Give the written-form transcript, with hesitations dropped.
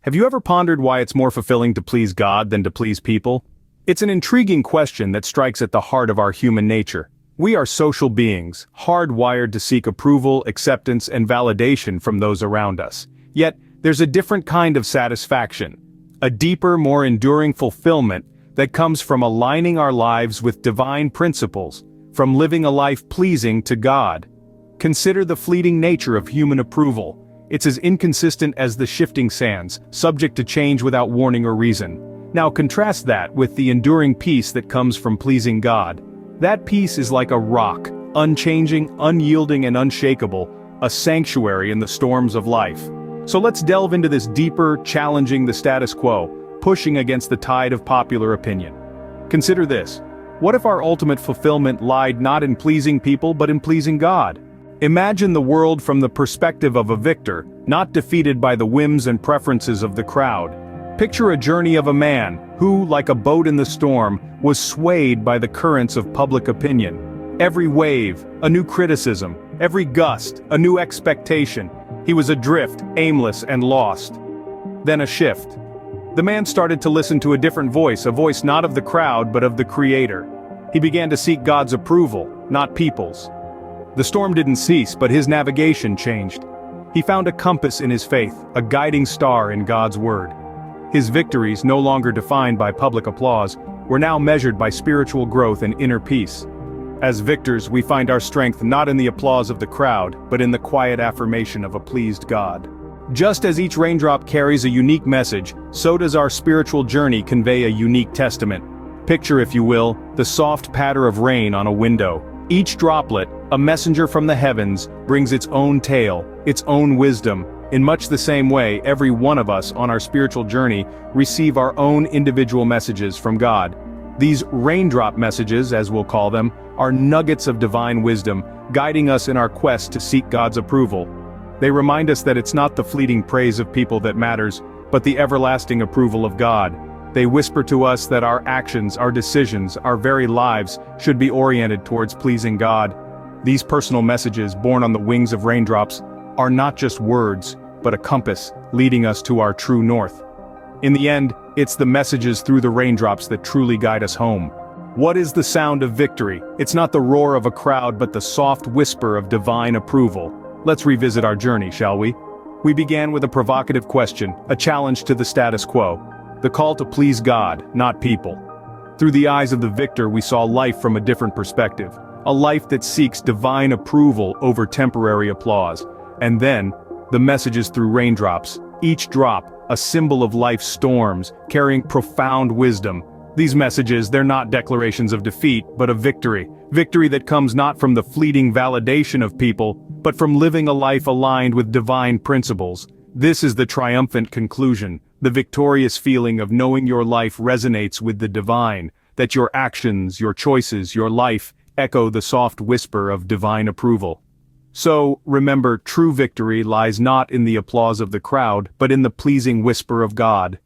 Have you ever pondered why it's more fulfilling to please God than to please people? It's an intriguing question that strikes at the heart of our human nature. We are social beings, hardwired to seek approval, acceptance, and validation from those around us. Yet, there's a different kind of satisfaction. A deeper, more enduring fulfillment that comes from aligning our lives with divine principles, from living a life pleasing to God. Consider the fleeting nature of human approval. It's as inconsistent as the shifting sands, subject to change without warning or reason. Now contrast that with the enduring peace that comes from pleasing God. That peace is like a rock, unchanging, unyielding, and unshakable, a sanctuary in the storms of life. So let's delve into this deeper, challenging the status quo, pushing against the tide of popular opinion. Consider this. What if our ultimate fulfillment lied not in pleasing people but in pleasing God? Imagine the world from the perspective of a victor, not defeated by the whims and preferences of the crowd. Picture a journey of a man who, like a boat in the storm, was swayed by the currents of public opinion. Every wave, a new criticism. Every gust, a new expectation. He was adrift, aimless, and lost. Then a shift. The man started to listen to a different voice, a voice not of the crowd but of the Creator. He began to seek God's approval, not people's. The storm didn't cease, but his navigation changed. He found a compass in his faith, a guiding star in God's word. His victories, no longer defined by public applause, were now measured by spiritual growth and inner peace. As victors, we find our strength not in the applause of the crowd, but in the quiet affirmation of a pleased God. Just as each raindrop carries a unique message, so does our spiritual journey convey a unique testament. Picture, if you will, the soft patter of rain on a window. Each droplet, a messenger from the heavens, brings its own tale, its own wisdom. In much the same way, every one of us on our spiritual journey receive our own individual messages from God. These raindrop messages, as we'll call them, are nuggets of divine wisdom, guiding us in our quest to seek God's approval. They remind us that it's not the fleeting praise of people that matters, but the everlasting approval of God. They whisper to us that our actions, our decisions, our very lives should be oriented towards pleasing God. These personal messages, born on the wings of raindrops, are not just words, but a compass leading us to our true north. In the end, it's the messages through the raindrops that truly guide us home. What is the sound of victory? It's not the roar of a crowd, but the soft whisper of divine approval. Let's revisit our journey, shall we? We began with a provocative question, a challenge to the status quo. The call to please God, not people. Through the eyes of the victor, we saw life from a different perspective. A life that seeks divine approval over temporary applause. And then, the messages through raindrops. Each drop, a symbol of life's storms, carrying profound wisdom. These messages, they're not declarations of defeat, but of victory. Victory that comes not from the fleeting validation of people, but from living a life aligned with divine principles. This is the triumphant conclusion, the victorious feeling of knowing your life resonates with the divine, that your actions, your choices, your life echo the soft whisper of divine approval. So, remember, true victory lies not in the applause of the crowd, but in the pleasing whisper of God.